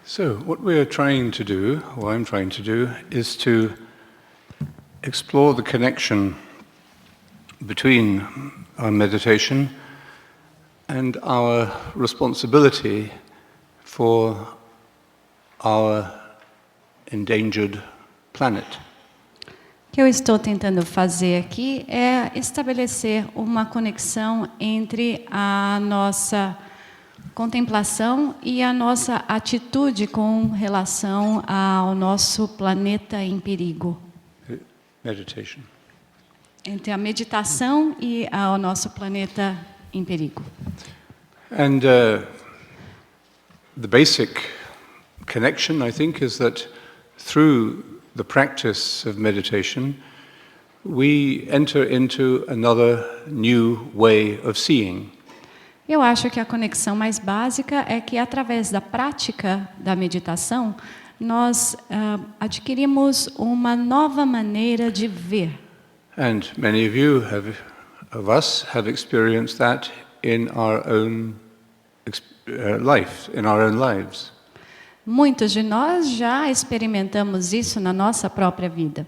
So, what we are trying to do, or I'm trying to do, is to explore the connection between our meditation and our responsibility for our endangered planet. O que eu estou tentando fazer aqui é estabelecer uma conexão entre a nossa contemplação e a nossa atitude com relação ao nosso planeta em perigo. Meditation. Entre a meditação e ao nosso planeta em perigo. And the basic connection, I think, is that through the practice of meditation, we enter into another new way of seeing. Eu acho que a conexão mais básica é que, através da prática da meditação, nós adquirimos uma nova maneira de ver. And many of us have experienced that in our own life, in our own lives. Muitos de nós já experimentamos isso na nossa própria vida.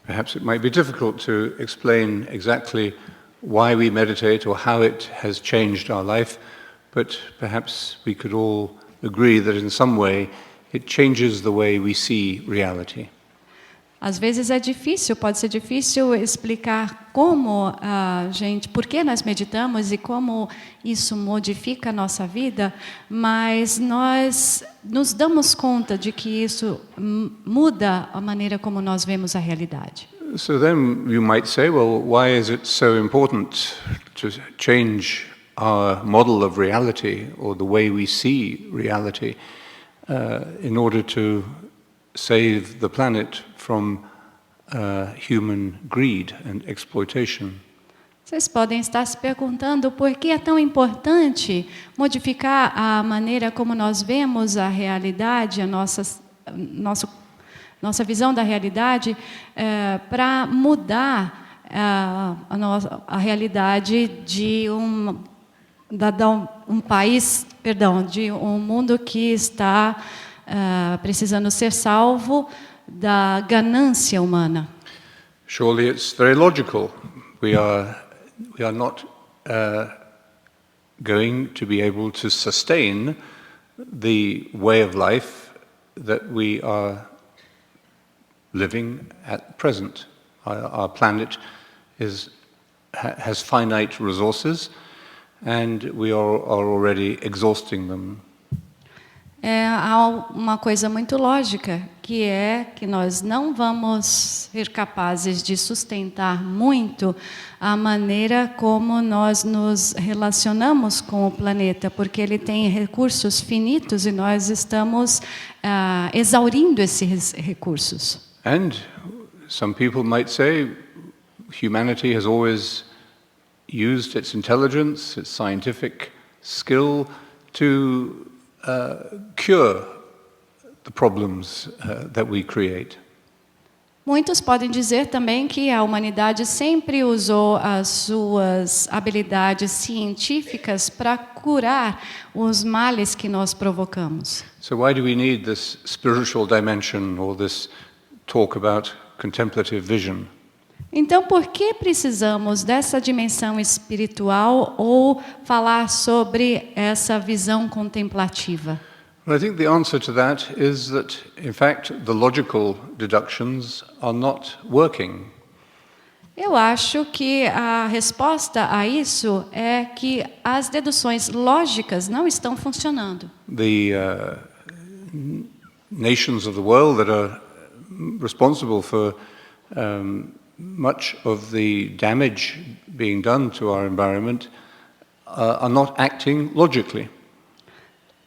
Perhaps it might be difficult to explain exactly why we meditate or how it has changed our life, but perhaps we could all agree that in some way it changes the way we see reality. Às vezes pode ser difícil explicar como por que nós meditamos e como isso modifica a nossa vida, mas nós nos damos conta de que isso muda a maneira como nós vemos a realidade. So then you might say, well, why is it so important to change our model of reality or the way we see reality in order to save the planet from human greed and exploitation? Vocês podem estar se perguntando por que é tão importante modificar a maneira como nós vemos a realidade, nossa visão da realidade, para mudar a realidade de um mundo que está precisando ser salvo da ganância humana. Surely it's very logical. We are not going to be able to sustain the way of life that we are living at present. Our planet has finite resources, and we are already exhausting them. Há uma coisa muito lógica, que é que nós não vamos ser capazes de sustentar muito a maneira como nós nos relacionamos com o planeta, porque ele tem recursos finitos e nós estamos exaurindo esses recursos. And some people might say humanity has always used its intelligence, its scientific skill to cure the problems that we create. Muitos podem dizer também que a humanidade sempre usou as suas habilidades científicas para curar os males que nós provocamos. So why do we need this spiritual dimension or this talk about contemplative vision? Então, por que precisamos dessa dimensão espiritual ou falar sobre essa visão contemplativa? Well, I think the answer to that is that, in fact, the logical deductions are not working. Eu acho que a resposta a isso é que as deduções lógicas não estão funcionando. The nations of the world that are responsible for much of the damage being done to our environment are not acting logically.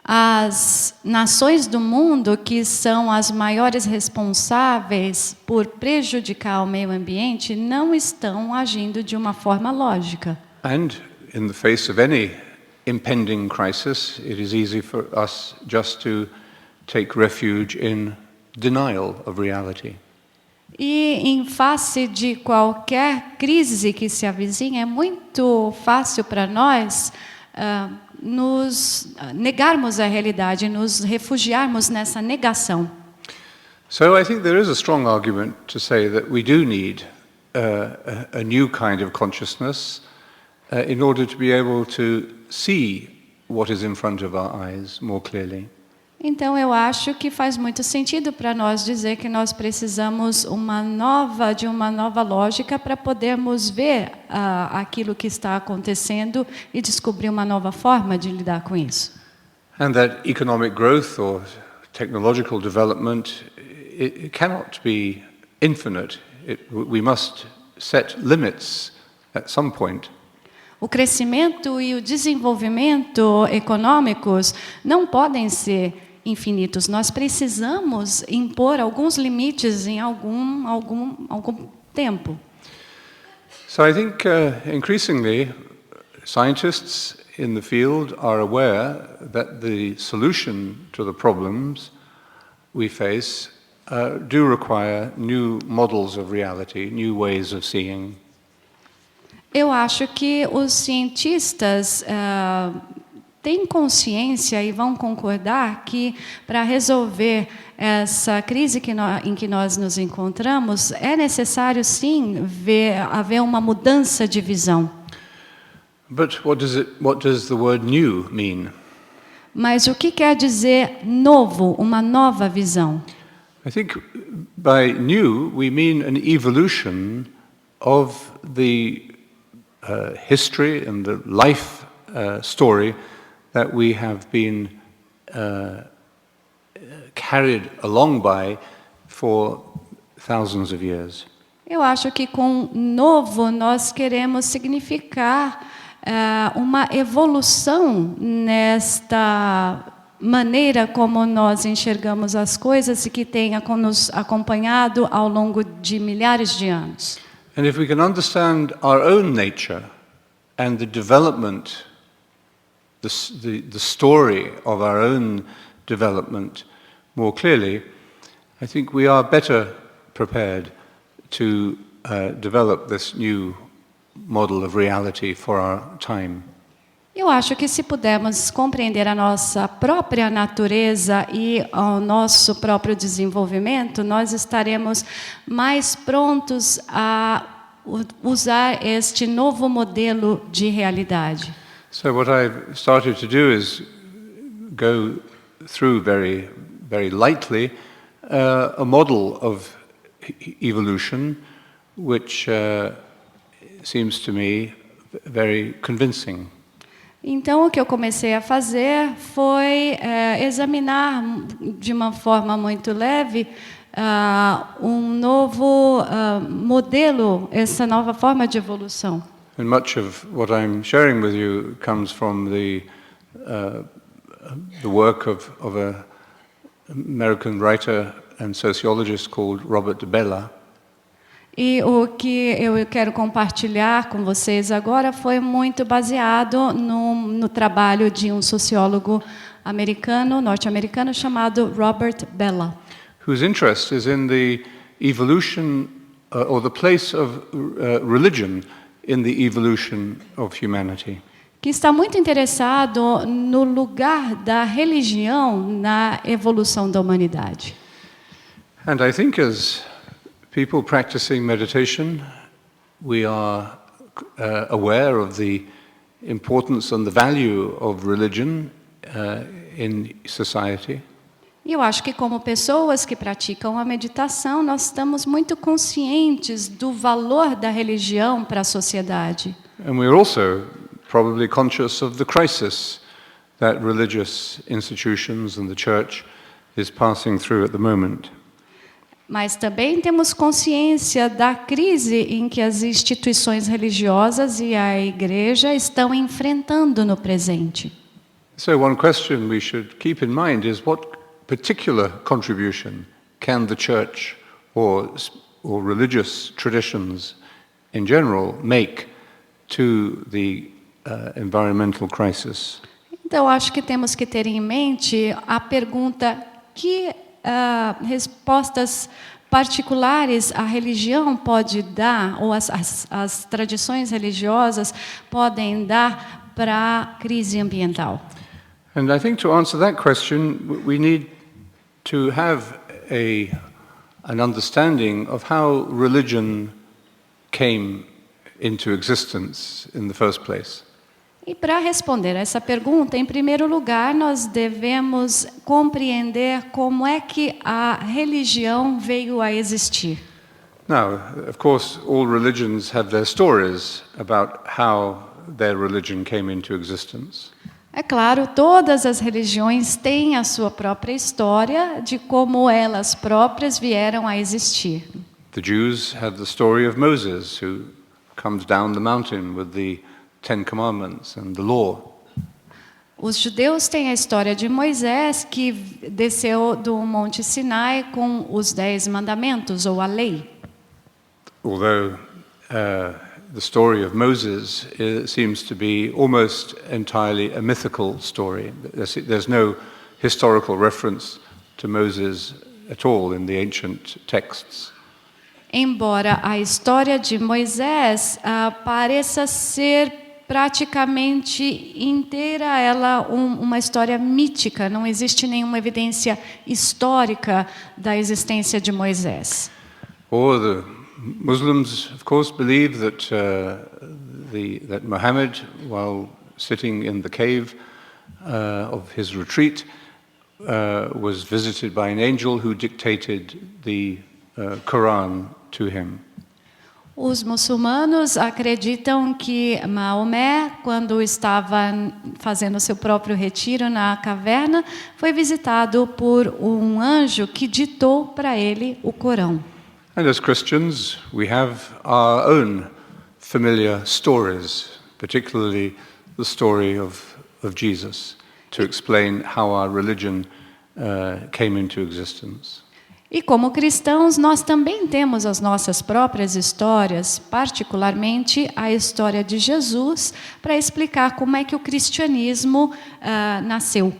As nações do mundo que são as maiores responsáveis por prejudicar o meio ambiente não estão agindo de uma forma lógica. And in the face of any impending crisis, it is easy for us just to take refuge in denial of reality. E em face de qualquer crise que se avizinha, é muito fácil para nós nos negarmos a realidade, nos refugiarmos nessa negação. So I think there is a strong argument to say that we do need a new kind of consciousness in order to be able to see what is in front of our eyes more clearly. Então, eu acho que faz muito sentido para nós dizer que nós precisamos de uma nova lógica para podermos ver aquilo que está acontecendo e descobrir uma nova forma de lidar com isso. And that economic growth or technological development, it cannot be infinite. We must set limits at some point. O crescimento e o desenvolvimento econômicos não podem ser infinitos. Nós precisamos impor alguns limites em algum tempo. So I think increasingly scientists in the field are aware that the solution to the problems we face do require new models of reality, new ways of seeing. Eu acho que os cientistas têm consciência e vão concordar que, para resolver essa crise em que nós nos encontramos, é necessário, sim, haver uma mudança de visão. But what does the word new mean? Mas o que quer dizer novo, uma nova visão? I think by new we mean an evolution of the history and the life story that we have been carried along by for thousands of years. Eu acho que com novo nós queremos significar uma evolução nesta maneira como nós enxergamos as coisas e que tenha nos acompanhado ao longo de milhares de anos. And if we can understand our own nature and the development, the story of our own development more clearly, I think we are better prepared to develop this new model of reality for our time. Eu acho que se pudermos compreender a nossa própria natureza e o nosso próprio desenvolvimento, nós estaremos mais prontos a usar este novo modelo de realidade. So what I've started to do is go through very, very lightly a model of evolution which seems to me very convincing. Então, o que eu comecei a fazer foi examinar de uma forma muito leve um novo modelo, essa nova forma de evolução. And much of what I'm sharing with you comes from the work of an American writer and sociologist called Robert Bellah. E o que eu quero compartilhar com vocês agora foi muito baseado no trabalho de um sociólogo norte-americano chamado Robert Bellah. Whose interest is in the evolution or the place of religion in the evolution of humanity. Que está muito interessado no lugar da religião na evolução da humanidade. And I think as people practicing meditation, we are aware of the importance and the value of religion in society. E eu acho que como pessoas que praticam a meditação, nós estamos muito conscientes do valor da religião para a sociedade. And we're also probably conscious of the crisis that religious institutions and the church is passing through at the moment. Mas também temos consciência da crise em que as instituições religiosas e a igreja estão enfrentando no presente. So one question we should keep in mind is what particular contribution can the church or religious traditions in general make to the environmental crisis? Então, acho que temos que ter em mente a pergunta que respostas particulares a religião pode dar, ou as tradições religiosas podem dar para a crise ambiental? And I think to answer that question, we need to have an understanding of how religion came into existence in the first place. E para responder a essa pergunta, em primeiro lugar, nós devemos compreender como é que a religião veio a existir. Now, of course, all religions have their stories about how their religion came into existence. É claro, todas as religiões têm a sua própria história de como elas próprias vieram a existir. The Jews have the story of Moses, who comes down the mountain with the Ten Commandments and the law. Os judeus têm a história de Moisés, que desceu do Monte Sinai com os 10 mandamentos, ou a lei. Although the story of Moses seems to be almost entirely a mythical story. There's no historical reference to Moses at all in the ancient texts. Embora a história de Moisés pareça ser praticamente inteira ela uma história mítica, não existe nenhuma evidência histórica da existência de Moisés. Or the Muslims, of course, believe that that Muhammad, while sitting in the cave of his retreat, was visited by an angel who dictated the Quran to him. Os muçulmanos acreditam que Maomé, quando estava fazendo seu próprio retiro na caverna, foi visitado por um anjo que ditou para ele o Corão. And as Christians, we have our own familiar stories, particularly the story of Jesus, to explain how our religion came into existence. E como cristãos, nós também temos as nossas próprias histórias, particularmente a história de Jesus, para explicar como é que o cristianismo nasceu.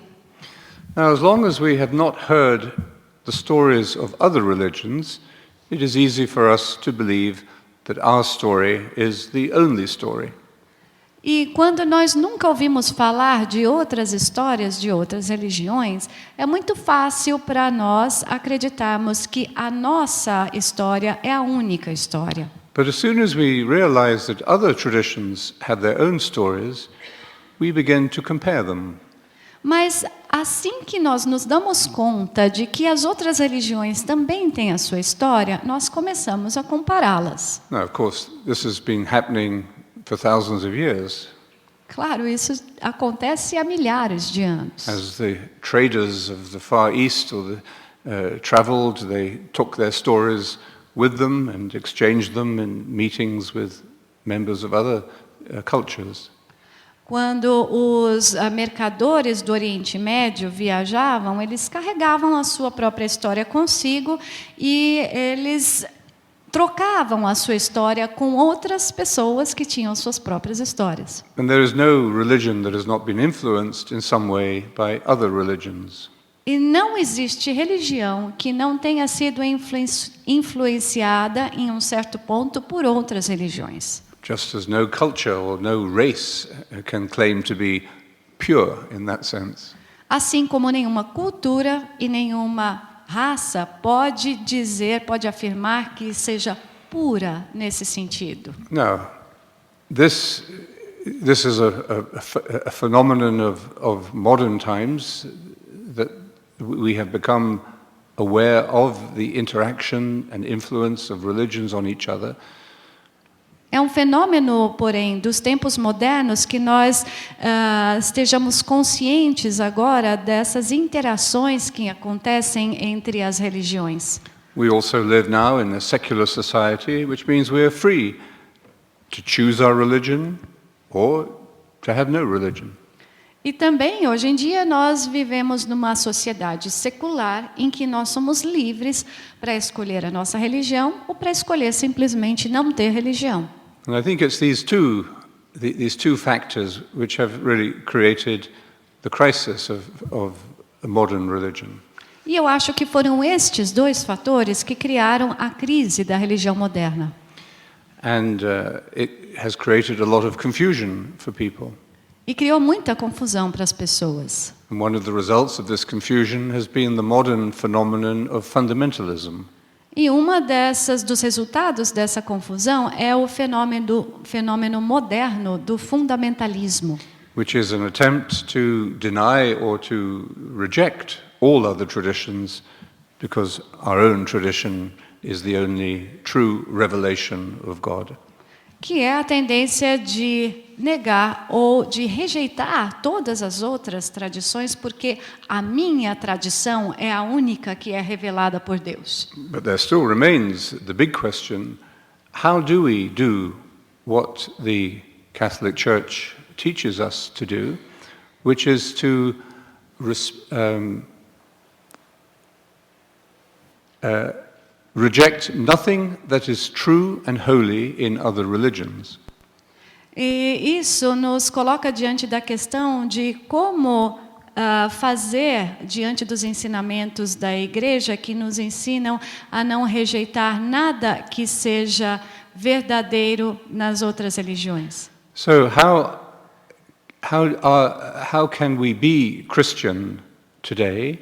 Now, as long as we have not heard the stories of other religions, it is easy for us to believe that our story is the only story. E quando nós nunca ouvimos falar de outras histórias de outras religiões, é muito fácil para nós acreditarmos que a nossa história é a única história. But as soon as we realize that other traditions have their own stories, we begin to compare them. Mas assim que nós nos damos conta de que as outras religiões também têm a sua história, nós começamos a compará-las. Now, of course, this has been happening for thousands of years. Claro, isso acontece há milhares de anos. As the traders of the Far East traveled, they took their stories with them and exchanged them in meetings with members of other cultures. Quando os mercadores do Oriente Médio viajavam, eles carregavam a sua própria história consigo e eles trocavam a sua história com outras pessoas que tinham suas próprias histórias. And there is no religion that has not been influenced in some way by other religions. E não existe religião que não tenha sido influenciada em um certo ponto por outras religiões. Just as no culture or no race can claim to be pure in that sense. Assim como nenhuma cultura e nenhuma raça pode dizer, pode afirmar que seja pura nesse sentido. Now, this is a phenomenon of modern times that we have become aware of the interaction and influence of religions on each other. É um fenômeno, porém, dos tempos modernos que nós estejamos conscientes agora dessas interações que acontecem entre as religiões. We also live now in a secular society, which means we are free to choose our religion or to have no religion. E também, hoje em dia, nós vivemos numa sociedade secular em que nós somos livres para escolher a nossa religião ou para escolher simplesmente não ter religião. And I think it's these two factors which have really created the crisis of a modern religion. E eu acho que foram estes dois fatores que criaram a crise da religião moderna. And it has created a lot of confusion for people. E criou muita confusão para as pessoas. And one of the results of this confusion has been the modern phenomenon of fundamentalism. E dos resultados dessa confusão é o fenômeno moderno do fundamentalismo, Which is an attempt to deny or to reject all other traditions because our own tradition is the only true revelation of God. que é a tendência de negar ou de rejeitar todas as outras tradições, porque a minha tradição é a única que é revelada por Deus. But there still remains the big question, how do we do what the Catholic Church teaches us to do, which is to reject nothing that is true and holy in other religions. E isso nos coloca diante da questão de como fazer diante dos ensinamentos da Igreja que nos ensinam a não rejeitar nada que seja verdadeiro nas outras religiões. So how can we be Christian today,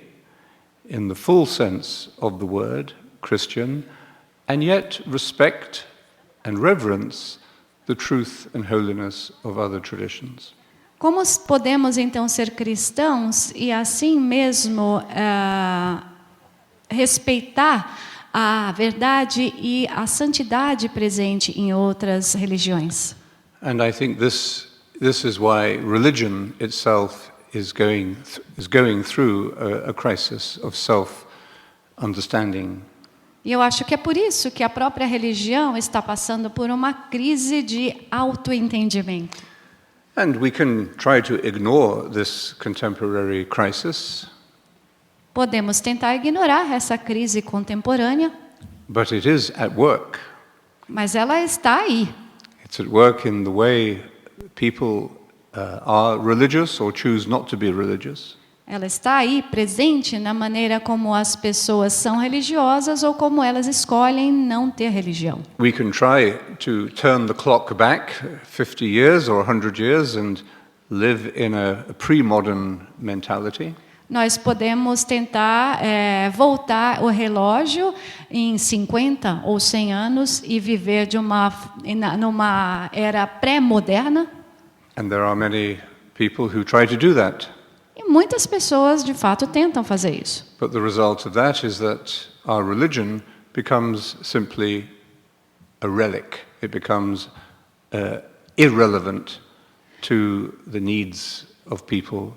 in the full sense of the word Christian, and yet respect and reverence the truth and holiness of other traditions? Como podemos então ser cristãos e assim mesmo respeitar a verdade e a santidade presente em outras religiões? And I think this is why religion itself is going through a crisis of self-understanding. E eu acho que é por isso que a própria religião está passando por uma crise de autoentendimento. And we can try to ignore this contemporary crisis, Podemos tentar ignorar essa crise contemporânea, but it is at work. mas ela está aí. It's at work in the way people are religious or choose not to be religious. Ela está aí presente na maneira como as pessoas são religiosas ou como elas escolhem não ter religião. We can try to turn the clock back 50 years or 100 years and live in a pre-modern mentality. Nós podemos tentar voltar o relógio em 50 ou 100 anos e viver numa era pré-moderna. And there are many people who try to do that. E muitas pessoas, de fato, tentam fazer isso. But the result of that is that our religion becomes simply a relic. It becomes irrelevant to the needs of people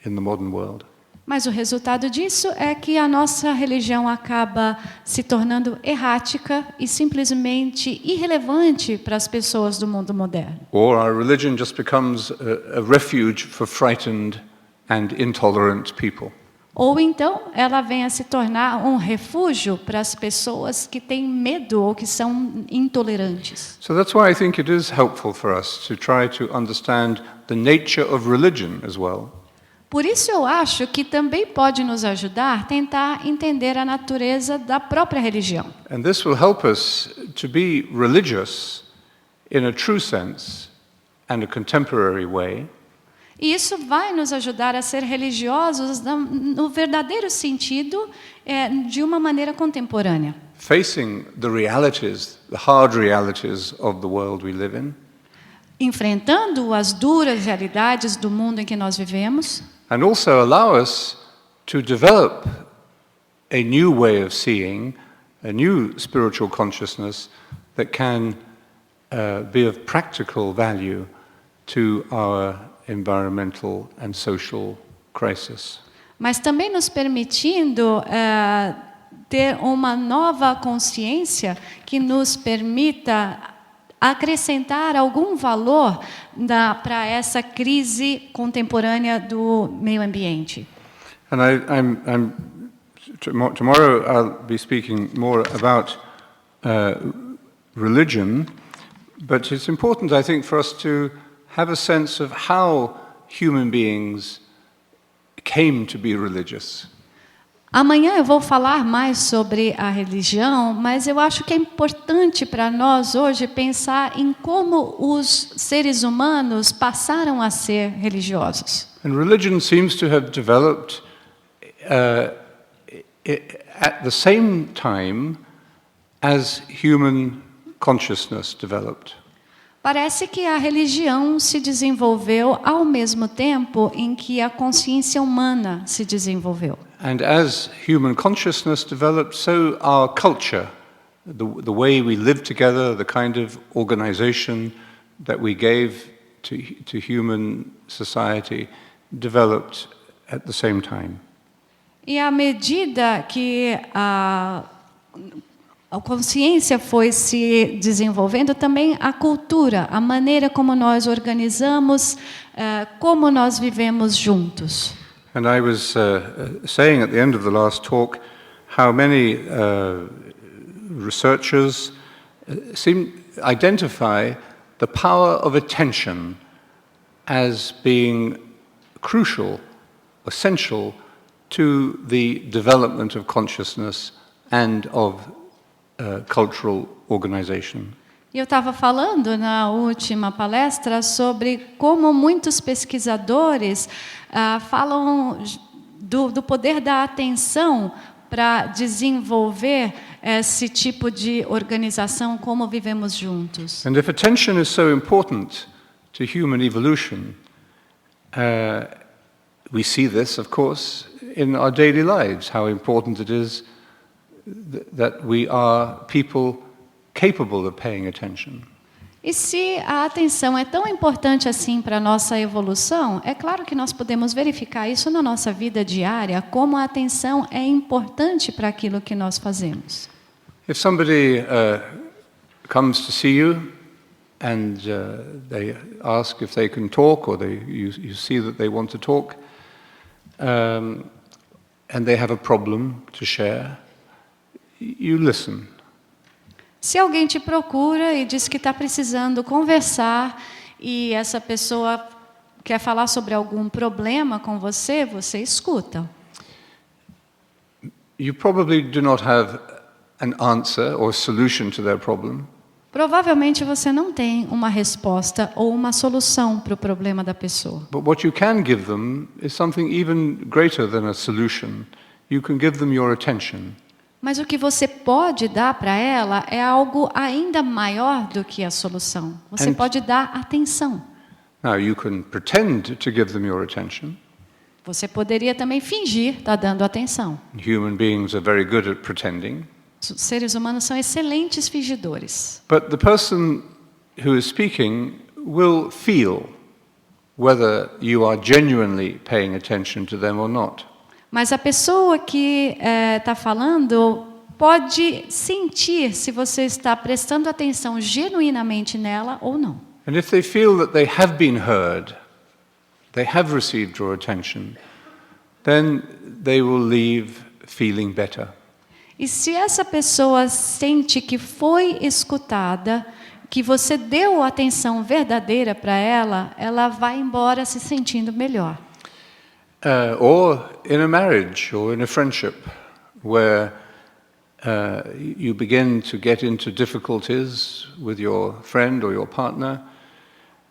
in the modern world. Mas o resultado disso é que a nossa religião acaba se tornando errática e simplesmente irrelevante para as pessoas do mundo moderno. Or our religion just becomes a refuge for frightened and intolerant people. Ou então ela vem a se tornar um refúgio para as pessoas que têm medo ou que são intolerantes. So that's why I think it is helpful for us to try to understand the nature of religion as well. Por isso eu acho que também pode nos ajudar a tentar entender a natureza da própria religião. And this will help us to be religious in a true sense and a contemporary way. E isso vai nos ajudar a ser religiosos no verdadeiro sentido, de uma maneira contemporânea. Facing the realities, the hard realities of the world we live in. Enfrentando as duras realidades do mundo em que nós vivemos. And also allow us to develop a new way of seeing, a new spiritual consciousness that can be of practical value to our environmental and social crisis. Mas também nos permitindo ter uma nova consciência que nos permita acrescentar algum valor para essa crise contemporânea do meio ambiente. And tomorrow I'll be speaking more about religion, but it's important, I think, for us to have a sense of how human beings came to be religious. Amanhã eu vou falar mais sobre a religião, mas eu acho que é importante para nós hoje pensar em como os seres humanos passaram a ser religiosos. And religion seems to have developed at the same time as human consciousness developed. Parece que a religião se desenvolveu ao mesmo tempo em que a consciência humana se desenvolveu. And as human consciousness developed, so our culture, the way we live together, the kind of organization that we gave to human society, developed at the same time. E à medida que a consciência foi se desenvolvendo, também a cultura, a maneira como nós organizamos, como nós vivemos juntos. And I was saying at the end of the last talk how many researchers identify the power of attention as being crucial, essential to the development of consciousness and of cultural organization. Eu estava falando na última palestra sobre como muitos pesquisadores falam do poder da atenção para desenvolver esse tipo de organização, como vivemos juntos. And if attention is so important to human evolution, we see this, of course, in our daily lives, how important it is that we are people capable of paying attention. E se a atenção é tão importante assim para a nossa evolução, é claro que nós podemos verificar isso na nossa vida diária, como a atenção é importante para aquilo que nós fazemos. If somebody comes to see you and they ask if they can talk, or you see that they want to talk, and they have a problem to share, you listen. Se alguém te procura e diz que está precisando conversar e essa pessoa quer falar sobre algum problema com você, você escuta. You probably do not have an answer or solution to their problem. Provavelmente você não tem uma resposta ou uma solução para o problema da pessoa. But what you can give them is something even greater than a solution. You can give them your attention. Mas o que você pode dar para ela é algo ainda maior do que a solução. Você pode dar atenção. Now you can pretend to give them your attention. Você poderia também fingir estar dando atenção. Human beings are very good at pretending. Os seres humanos são excelentes fingidores. But the person who is speaking will feel whether you are genuinely paying attention to them or not. Mas a pessoa que está falando pode sentir se você está prestando atenção genuinamente nela ou não. And if they feel that they have been heard, they have received your attention, then they will leave feeling better. E se essa pessoa sente que foi escutada, que você deu atenção verdadeira para ela, ela vai embora se sentindo melhor. Or in a marriage or in a friendship where you begin to get into difficulties with your friend or your partner,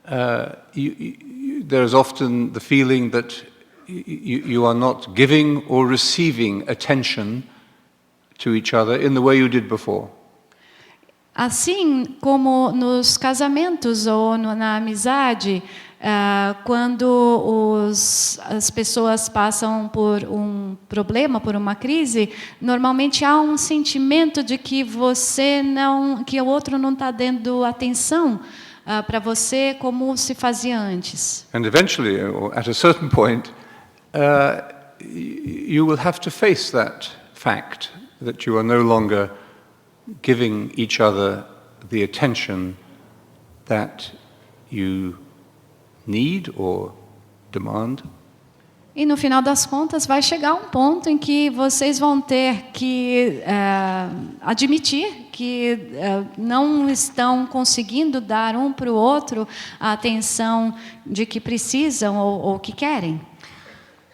there's often the feeling that you are not giving or receiving attention to each other in the way you did before. Assim como nos casamentos ou na amizade, quando as pessoas passam por um problema, por uma crise, normalmente há um sentimento de que que o outro não está dando atenção para você como se fazia antes. And eventually, or at a certain point, you will have to face that fact that you are no longer giving each other the attention that you need or demand. E no final das contas vai chegar um ponto em que vocês vão ter que admitir que não estão conseguindo dar um para o outro a atenção de que precisam ou que querem.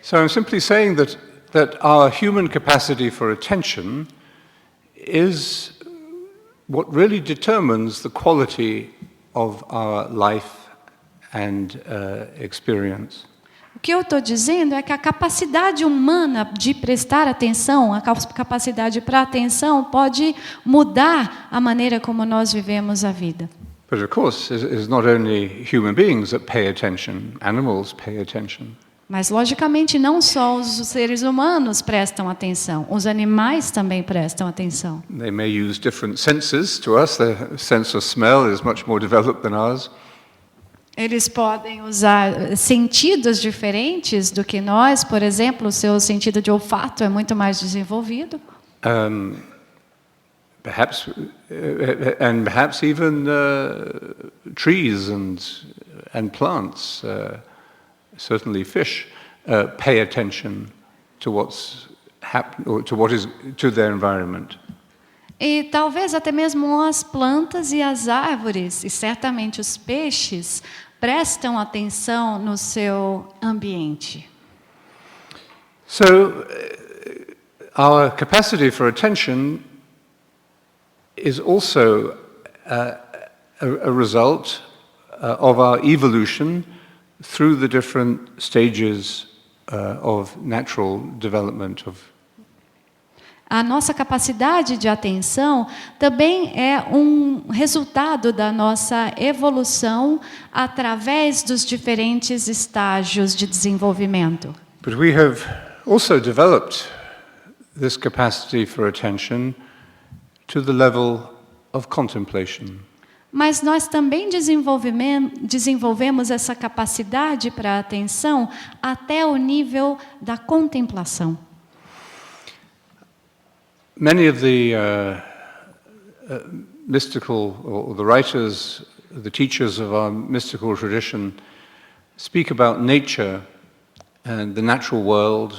So I'm simply saying that that our human capacity for attention is what really determines the quality of our life and experience. O que eu estou dizendo é que a capacidade humana de prestar atenção, a capacidade para atenção, pode mudar a maneira como nós vivemos a vida. But of course, it's not only human beings that pay attention, animals pay attention. Mas, logicamente, não só os seres humanos prestam atenção, os animais também prestam atenção. They may use different senses to us. Their sense of smell is much more developed than ours. Eles podem usar sentidos diferentes do que nós, por exemplo, o seu sentido de olfato é muito mais desenvolvido. Perhaps even trees and plants, certainly fish, pay attention to what's happening or to their environment. E talvez até mesmo as plantas e as árvores, e certamente os peixes, prestam atenção no seu ambiente. So, our capacity for attention is also a result of our evolution through the different stages of natural development of. A nossa capacidade de atenção também é um resultado da nossa evolução através dos diferentes estágios de desenvolvimento. But we have also developed this capacity for attention to the level of contemplation. Mas nós também desenvolvemos essa capacidade para a atenção até o nível da contemplação. Many of the mystical, or the writers, the teachers of our mystical tradition speak about nature and the natural world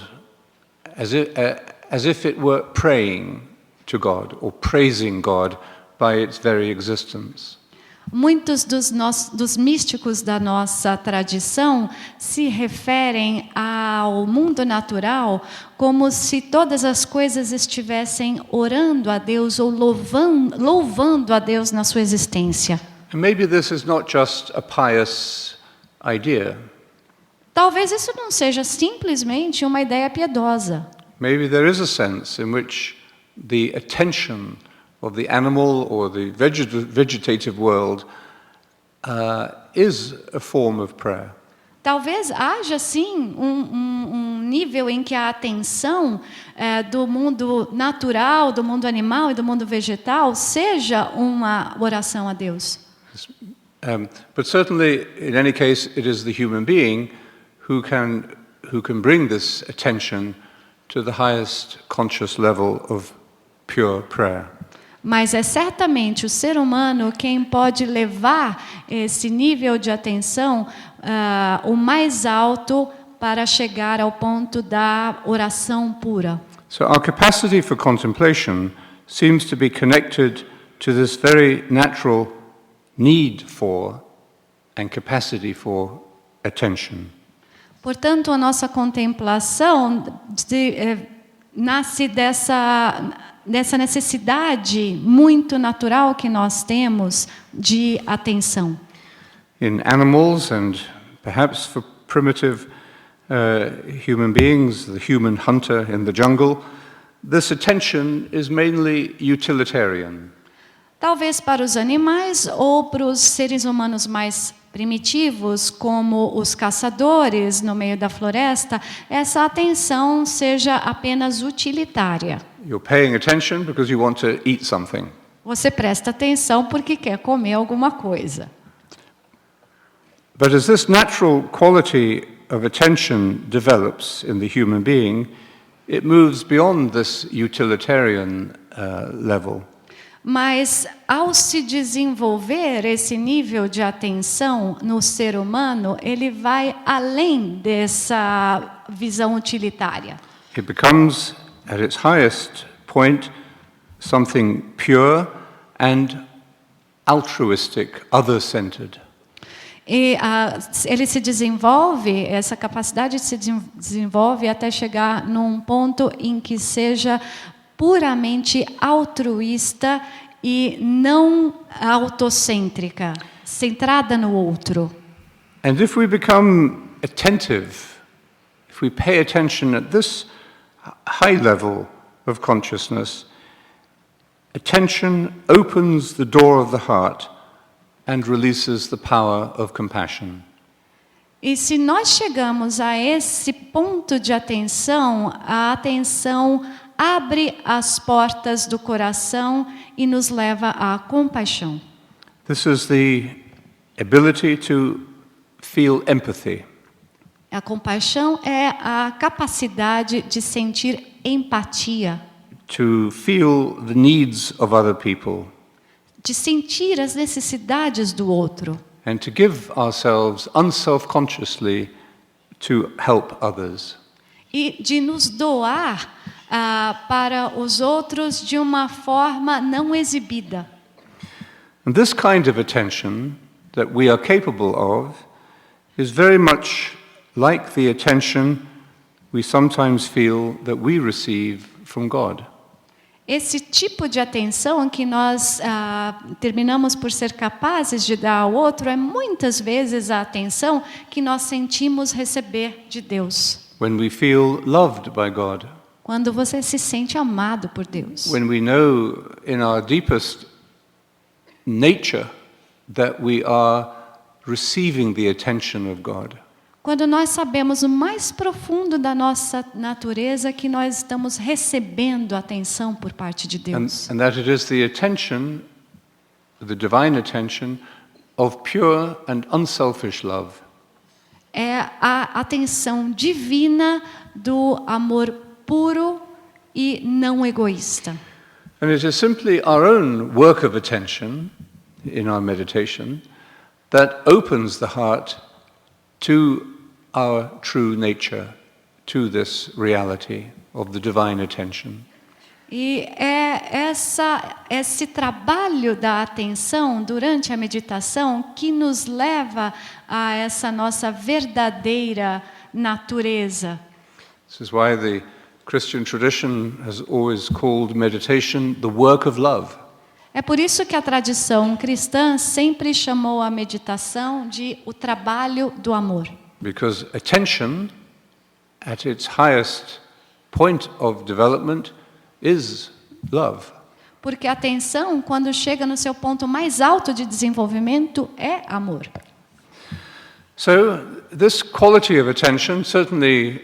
as if it were praying to God or praising God by its very existence. Muitos dos místicos da nossa tradição se referem ao mundo natural como se todas as coisas estivessem orando a Deus ou louvando a Deus na sua existência. And maybe this is not just a pious idea. Talvez isso não seja simplesmente uma ideia piedosa. Maybe there is a sense in which the attention of the animal or the vegetative world is a form of prayer. Talvez haja sim um nível em que a atenção do mundo natural, do mundo animal e do mundo vegetal seja uma oração a Deus. But certainly, in any case, it is the human being who can bring this attention to the highest conscious level of pure prayer. Mas é certamente o ser humano quem pode levar esse nível de atenção o mais alto para chegar ao ponto da oração pura. So our capacity for contemplation seems to be connected to this very natural need for and capacity for attention. Portanto, a nossa contemplação nasce dessa necessidade muito natural que nós temos de atenção. In animals and perhaps for primitive human beings, the human hunter in the jungle, this attention is mainly utilitarian. Talvez para os animais ou para os seres humanos mais primitivos, como os caçadores no meio da floresta, essa atenção seja apenas utilitária. You're paying attention because you want to eat something. Você presta atenção porque quer comer alguma coisa. But as this natural quality of attention develops in the human being, it moves beyond this utilitarian level. Mas, ao se desenvolver esse nível de atenção no ser humano, ele vai além dessa visão utilitária. It becomes, at its highest point, something pure and altruistic, other-centered. E ele se desenvolve, essa capacidade se desenvolve até chegar num ponto em que seja puramente altruísta e não autocêntrica, centrada no outro. And if we become attentive, if we pay attention at this high level of consciousness, attention opens the door of the heart and releases the power of compassion. E se nós chegamos a esse ponto de atenção, a atenção abre as portas do coração e nos leva à compaixão. This is the ability to feel empathy. A compaixão é a capacidade de sentir empatia, To feel the needs of other people, de sentir as necessidades do outro and to give ourselves unself-consciously to help others. e de nos doar para os outros de uma forma não exibida. And this kind of attention that we are capable of is very much like the attention we sometimes feel that we receive from God. Esse tipo de atenção que nós terminamos por ser capazes de dar ao outro é muitas vezes a atenção que nós sentimos receber de Deus. When we feel loved by God, Quando você se sente amado por Deus. when we know in our deepest nature that we are receiving the attention of God. Quando nós sabemos o mais profundo da nossa natureza que nós estamos recebendo atenção por parte de Deus. And that it is the attention, the divine attention, of pure and unselfish love. É a atenção divina do amor puro e não egoísta. And it is simply our own work of attention in our meditation that opens the heart to our true nature, to this reality of the divine attention. E é esse trabalho da atenção durante a meditação que nos leva a essa nossa verdadeira natureza. This is why the Christian tradition has always called meditation the work of love. É por isso que a tradição cristã sempre chamou a meditação de o trabalho do amor. Because attention, at its highest point of development, is love. Porque a atenção, quando chega no seu ponto mais alto de desenvolvimento, é amor. So this quality of attention certainly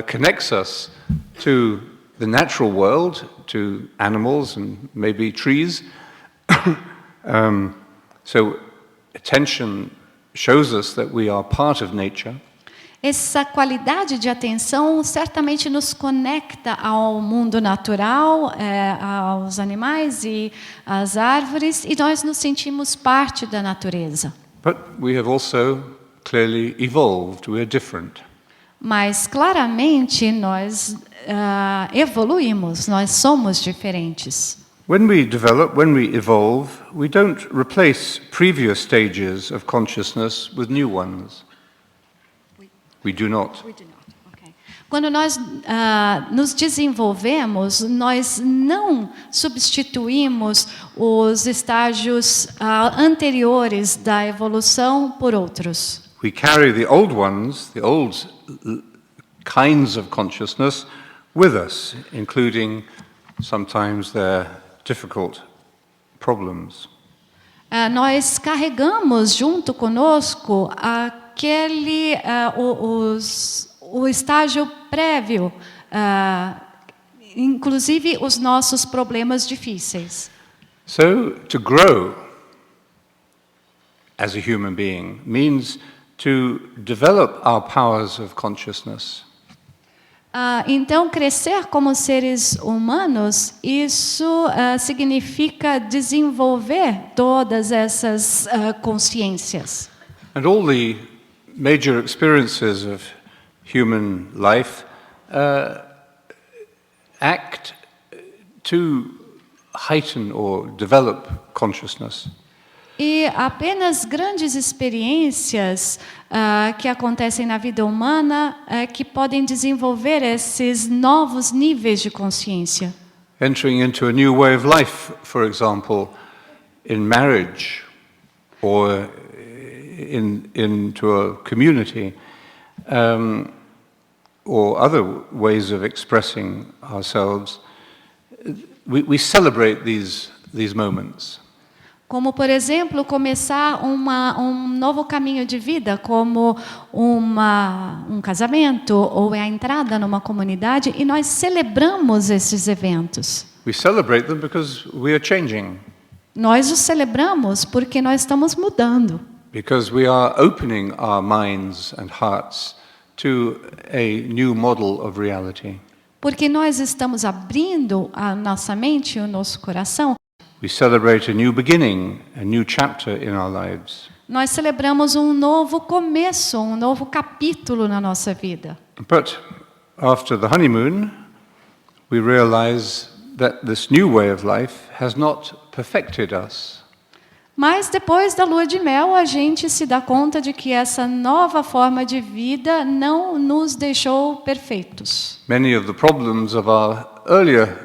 connects us to the natural world, to animals and maybe trees. So attention shows us that we are part of nature. Essa qualidade de atenção certamente nos conecta ao mundo natural, aos animais e às árvores, e nós nos sentimos parte da natureza. But we have also clearly evolved. We are different. Mas claramente nós evoluímos, nós somos diferentes. When we develop, when we evolve, we don't replace previous stages of consciousness with new ones. We do not. Okay. Quando nós nos desenvolvemos, nós não substituímos os estágios anteriores da evolução por outros. We carry the old ones, the old kinds of consciousness, with us, including sometimes their difficult problems. Nós carregamos junto conosco o estágio prévio, inclusive os nossos problemas difíceis. So, to grow as a human being means to develop our powers of consciousness. Então, crescer como seres humanos, isso significa desenvolver todas essas consciências. And all the major experiences of human life act to heighten or develop consciousness. E apenas grandes experiências que acontecem na vida humana que podem desenvolver esses novos níveis de consciência. Entering into a new way of life, for example, in marriage or into a community, or other ways of expressing ourselves. We celebrate these moments. Como, por exemplo, começar um novo caminho de vida, como um casamento ou a entrada numa comunidade, e nós celebramos esses eventos. We celebrate them because we are changing. Nós os celebramos porque nós estamos mudando. Because we are opening our minds and hearts to a new model of reality. Porque nós estamos abrindo a nossa mente e o nosso coração. We celebrate a new beginning, a new chapter in our lives. Nós celebramos um novo começo, um novo capítulo na nossa vida. But after the honeymoon, we realize that this new way of life has not perfected us. Mas depois da lua de mel, a gente se dá conta de que essa nova forma de vida não nos deixou perfeitos. Many of the problems of our earlier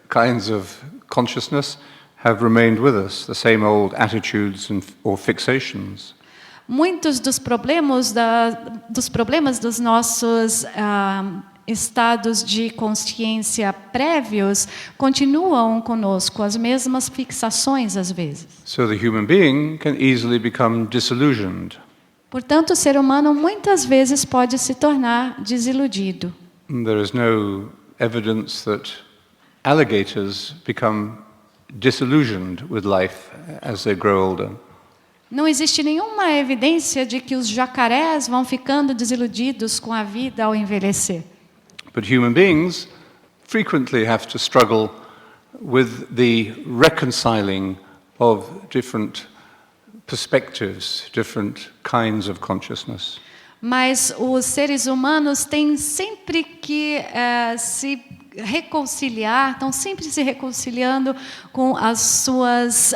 kinds of consciousness have remained with us, the same old attitudes or fixations. Muitos dos problemas dos nossos estados de consciência prévios continuam conosco, as mesmas fixações às vezes. So the human being can easily become disillusioned. Portanto, o ser humano muitas vezes pode se tornar desiludido. There is no evidence that alligators become disillusioned with life as they grow older. Não existe nenhuma evidência de que os jacarés vão ficando desiludidos com a vida ao envelhecer. But human beings frequently have to struggle with the reconciling of different perspectives, different kinds of consciousness. Mas os seres humanos têm sempre que se reconciliar, estão sempre se reconciliando com as suas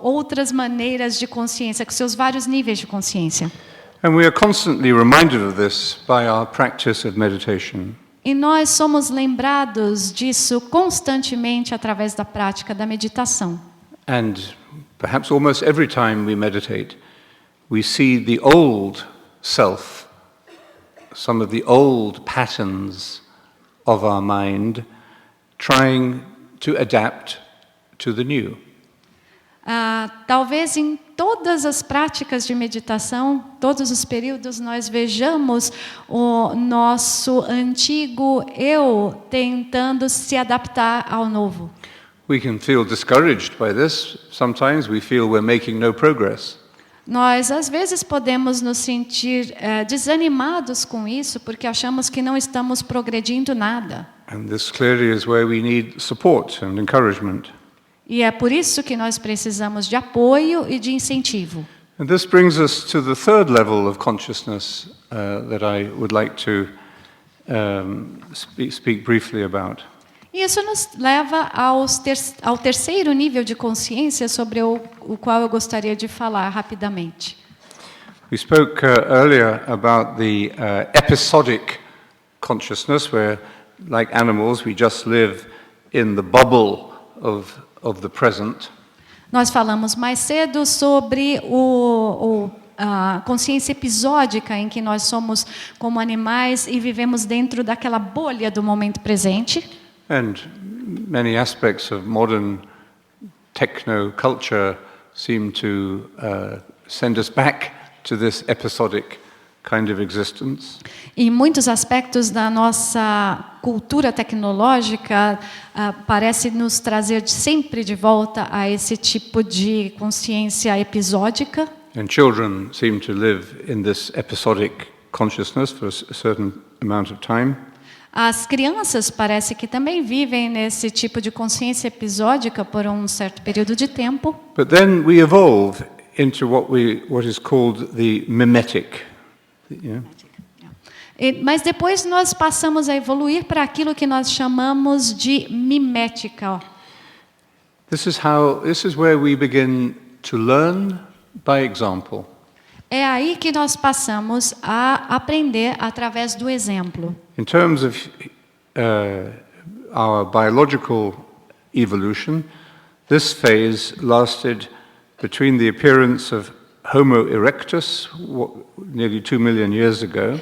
outras maneiras de consciência, com seus vários níveis de consciência. And we are constantly reminded of this by our practice of meditation. E nós somos lembrados disso constantemente através da prática da meditação. And perhaps almost every time we meditate, we see the old self, some of the old patterns of our mind, trying to adapt to the new. Talvez em todas as práticas de meditação, todos os períodos, nós vejamos o nosso antigo eu tentando se adaptar ao novo. We can feel discouraged by this. Sometimes we feel we're making no progress. Nós, às vezes, podemos nos sentir desanimados com isso, porque achamos que não estamos progredindo nada. And this clearly is where we need support and encouragement. E é por isso que nós precisamos de apoio e de incentivo. And this brings us to the third level of consciousness that I would like to speak briefly about. E isso nos leva ao terceiro nível de consciência sobre o qual eu gostaria de falar rapidamente. We spoke earlier about the episodic consciousness, where, like animals, we just live in the bubble of the present. Nós falamos mais cedo sobre a consciência episódica, em que nós somos como animais e vivemos dentro daquela bolha do momento presente. And many aspects of modern techno-culture seem to send us back to this episodic kind of existence. E muitos aspectos da nossa cultura tecnológica parece nos trazer sempre de volta a esse tipo de consciência episódica. And children seem to live in this episodic consciousness for a certain amount of time. As crianças parece que também vivem nesse tipo de consciência episódica por um certo período de tempo. But then we evolve into what is called the mimetic. Yeah? Mas depois nós passamos a evoluir para aquilo que nós chamamos de mimética. This is where we begin to learn by example. É aí que nós passamos a aprender através do exemplo. In terms of our biological evolution, this phase lasted between the appearance of Homo erectus, nearly 2 million years ago,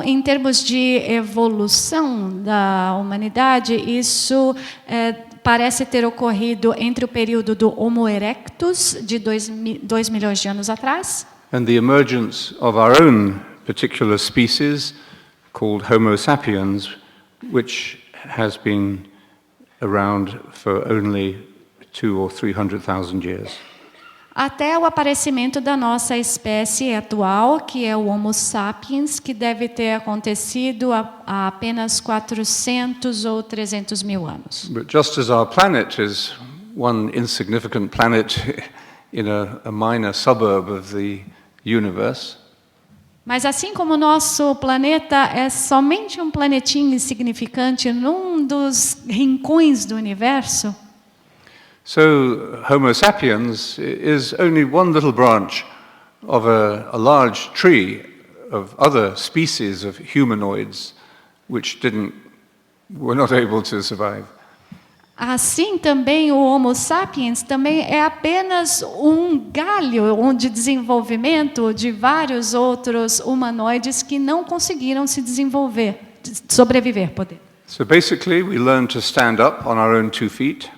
Em termos de evolução da humanidade, isso parece ter ocorrido entre o período do Homo erectus, de 2 milhões de anos atrás, and the emergence of our own particular species, called Homo sapiens, which has been around for only 200,000 or 300,000 years. até o aparecimento da nossa espécie atual, que é o Homo sapiens, que deve ter acontecido há apenas 400 ou 300 mil anos. But just as our planet is one insignificant planet in a minor suburb of the universe, Mas assim como o nosso planeta é somente um planetinho insignificante num dos rincões do universo, so Homo sapiens is only one little branch of a large tree of other species of humanoids which were not able to survive. assim também o Homo sapiens também é apenas um galho de desenvolvimento de vários outros humanoides que não conseguiram se desenvolver, sobreviver, So basically we learn to stand up on our own 2 feet.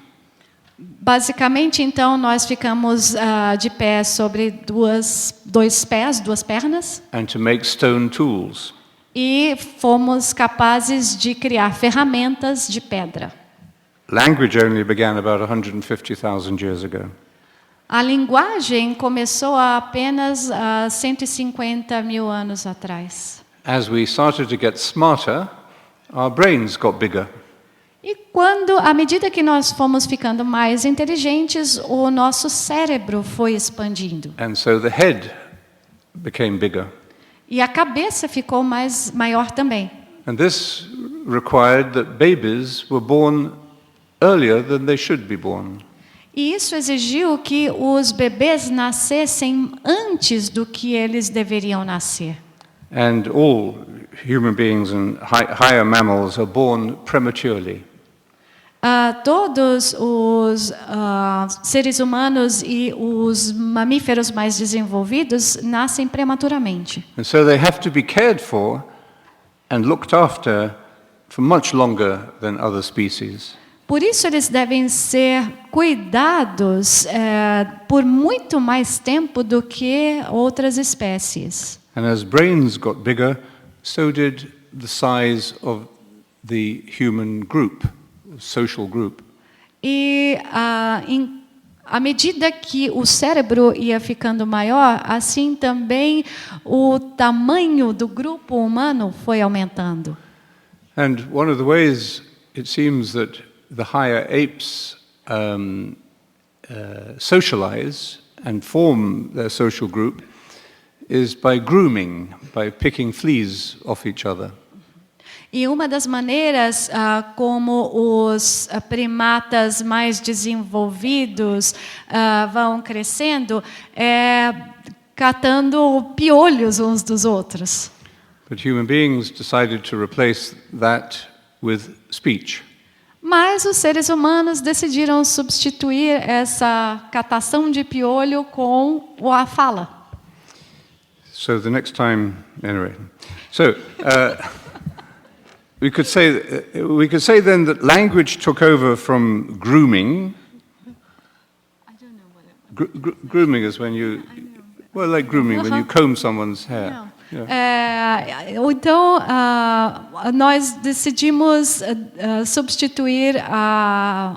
Basicamente, então, nós ficamos de pé sobre dois pés, 2 pernas, And to make stone tools. e fomos capazes de criar ferramentas de pedra. Language only began about 150,000 years ago. A linguagem começou há apenas 150 mil anos atrás. As we started to get smarter, our brains got bigger. E à medida que nós fomos ficando mais inteligentes, o nosso cérebro foi expandindo. And so the head became bigger. E a cabeça ficou maior também. And this required that babies were born earlier than they should be born. E isso exigiu que os bebês nascessem antes do que eles deveriam nascer. And all human beings and higher mammals are born prematurely. Todos os seres humanos e os mamíferos mais desenvolvidos nascem prematuramente. And so they have to be cared for and looked after for much longer than other species. Por isso eles devem ser cuidados por muito mais tempo do que outras espécies. And as brains got bigger, so did the size of the human group, social group. E à medida que o cérebro ia ficando maior, assim também o tamanho do grupo humano foi aumentando. And one of the ways it seems that the higher apes socialize and form their social group is by grooming, by picking fleas off each other. E uma das maneiras como os primatas mais desenvolvidos vão crescendo é catando piolhos uns dos outros. But human beings decided to replace that with speech. Mas os seres humanos decidiram substituir essa catação de piolho com a fala. So the next time, anyway. So we could say then that language took over from grooming. I don't know what Grooming is when you, well, like grooming when you comb someone's hair. Não. Yeah. Então, nós decidimos substituir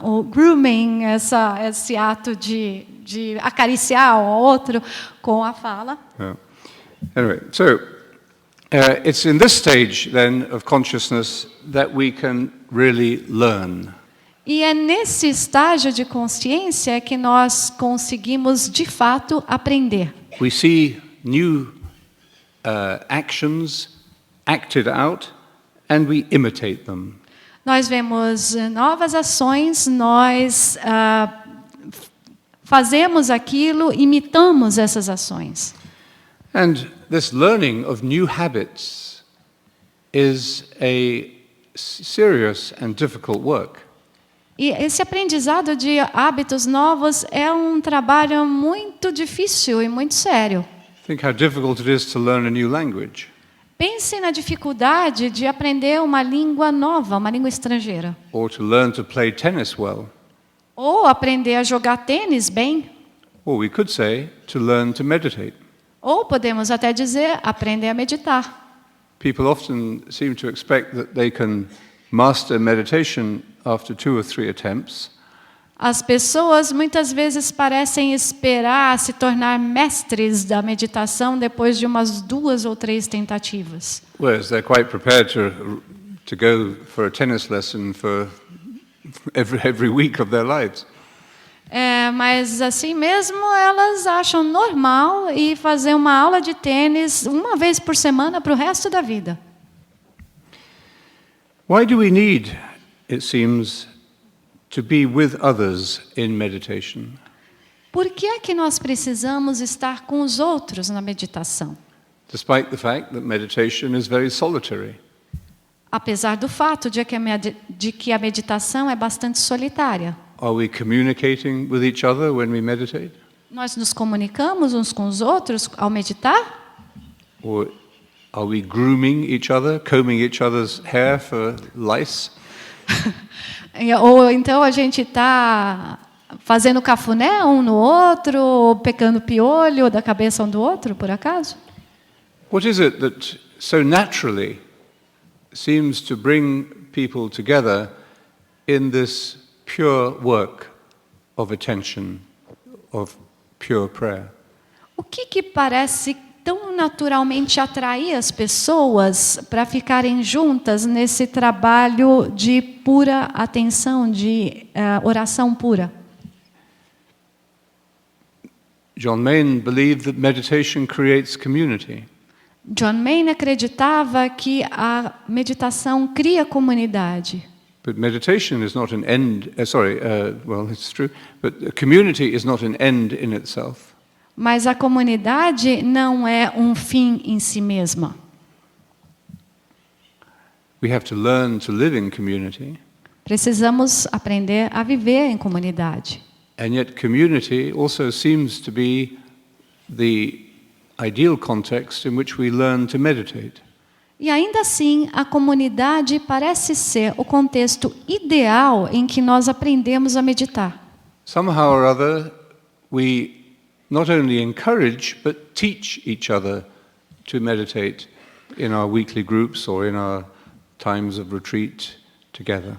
o grooming, esse ato de acariciar o outro, com a fala. Yeah. Anyway, so it's in this stage then of consciousness that we can really learn. E é nesse estágio de consciência que nós conseguimos, de fato, aprender. We see new actions acted out and we imitate them. Nós vemos novas ações, nós fazemos aquilo, imitamos essas ações. And this learning of new habits is a serious and difficult work. E esse aprendizado de hábitos novos é um trabalho muito difícil e muito sério. Think how difficult it is to learn a new language, Pense na dificuldade de aprender uma língua nova, uma língua estrangeira. or to learn to play tennis well, Ou aprender a jogar tênis bem. or we could say to learn to meditate. Ou podemos até dizer, aprender a meditar. People often seem to expect that they can master meditation after 2 or 3 attempts, As pessoas muitas vezes parecem esperar se tornar mestres da meditação depois de umas 2 ou 3 tentativas. whereas they're quite prepared to go for a tennis lesson for every week of their lives. Mas assim mesmo elas acham normal ir fazer uma aula de tênis uma vez por semana para o resto da vida. Why do we need, it seems, to be with others in meditation? Por que é que nós precisamos estar com os outros na meditação? Despite the fact that meditation is very solitary. Apesar do fato de que a meditação é bastante solitária. Are we communicating with each other when we meditate? Nós nos comunicamos uns com os outros ao meditar? Or are we grooming each other, combing each other's hair for lice? Ou então a gente está fazendo cafuné um no outro, ou pegando piolho da cabeça um do outro, por acaso? What is it that so naturally seems to bring people together in this pure work of attention, of pure prayer? O que parece tão naturalmente atrair as pessoas para ficarem juntas nesse trabalho de pura atenção, de oração pura? John Main believed that meditation creates community. John Main acreditava que a meditação cria comunidade. But meditation is not an end, well, it's true, but a community is not an end in itself. Mas a comunidade não é um fim em si mesma. We have to learn to live in community. Precisamos aprender a viver em comunidade. And yet community also seems to be the ideal context in which we learn to meditate. E ainda assim, a comunidade parece ser o contexto ideal em que nós aprendemos a meditar. Somehow or other, we not only encourage but teach each other to meditate in our weekly groups or in our times of retreat together.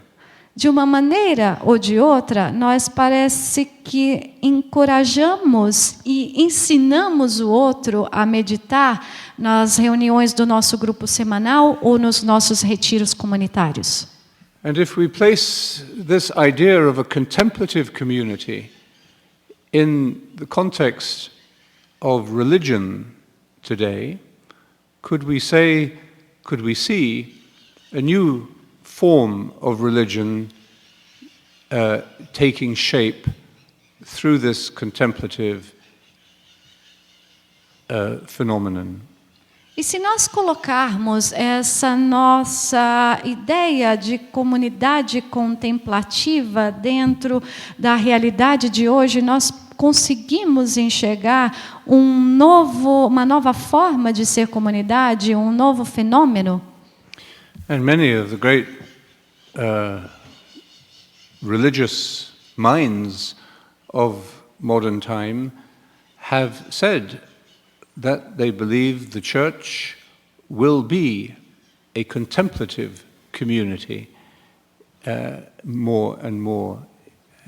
De uma maneira ou de outra, nós parece que encorajamos e ensinamos o outro a meditar nas reuniões do nosso grupo semanal ou nos nossos retiros comunitários. And if we place this idea of a contemplative community in the context of religion today, could we see a new form of religion taking shape through this contemplative phenomenon? E se nós colocarmos essa nossa ideia de comunidade contemplativa dentro da realidade de hoje, nós conseguimos enxergar uma nova forma de ser comunidade, um novo fenômeno? And many of the great religious minds of modern time have said that they believe the church will be a contemplative community more and more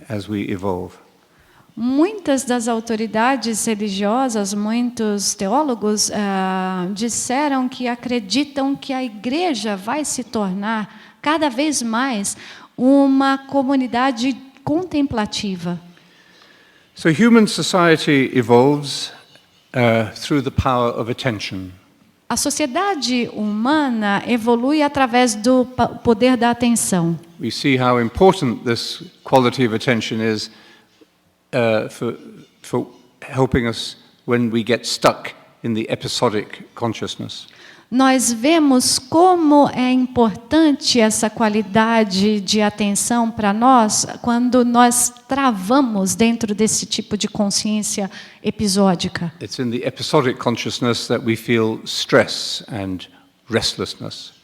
as we evolve. Muitas das autoridades religiosas, muitos teólogos disseram que acreditam que a igreja vai se tornar cada vez mais uma comunidade contemplativa. So human society evolves through the power of attention. A sociedade humana evolui através do poder da atenção. We see how important this quality of attention is for helping us when we get stuck in the episodic consciousness. Nós vemos como é importante essa qualidade de atenção para nós quando nós travamos dentro desse tipo de consciência episódica. It's in the episodic consciousness that we feel stress and restlessness.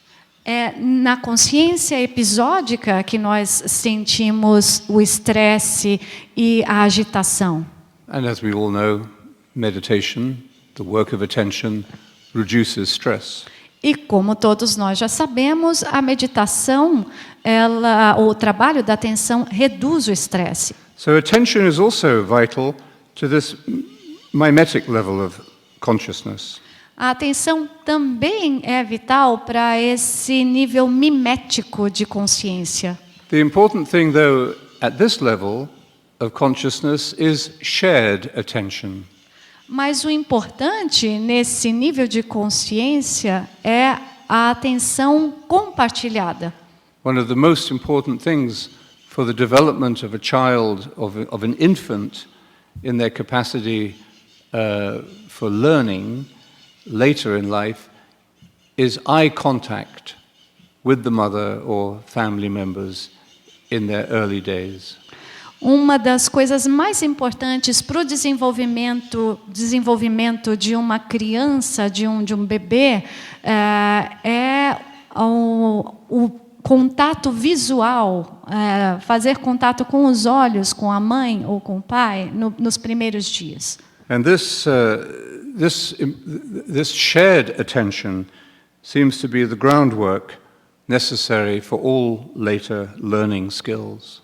É na consciência episódica que nós sentimos o estresse e a agitação. And as we all know, meditation, the work of attention, reduces stress. E como todos nós já sabemos, a meditação, o trabalho da atenção reduz o estresse. So attention is also vital to this mimetic level of consciousness. A atenção também é vital para esse nível mimético de consciência. The important thing, though, at this level of consciousness is shared attention. Mas o importante nesse nível de consciência é a atenção compartilhada. One of the most important things for the development of a child, of an infant, in their capacity for learning later in life, is eye contact with the mother or family members in their early days. Uma das coisas mais importantes para o desenvolvimento de uma criança, de um bebê, é o contato visual, fazer contato com os olhos, com a mãe ou com o pai, nos primeiros dias. And this shared attention seems to be the groundwork necessary for all later learning skills.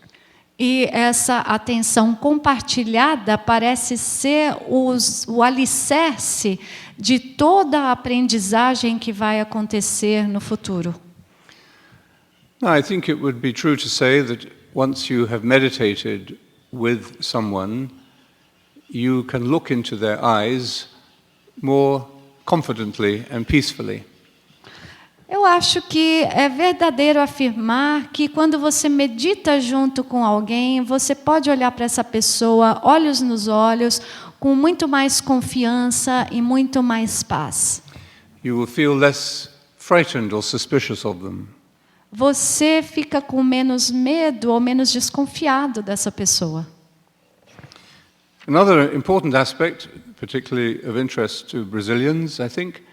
E essa atenção compartilhada parece ser o alicerce de toda a aprendizagem que vai acontecer no futuro. Now, I think it would be true to say that once you have meditated with someone, you can look into their eyes more confidently and peacefully. Eu acho que é verdadeiro afirmar que quando você medita junto com alguém, você pode olhar para essa pessoa, olhos nos olhos, com muito mais confiança e muito mais paz. You will feel less frightened or suspicious of them. Você fica com menos medo ou menos desconfiado dessa pessoa. Another important aspect, particularly of interest to Brazilians, I think,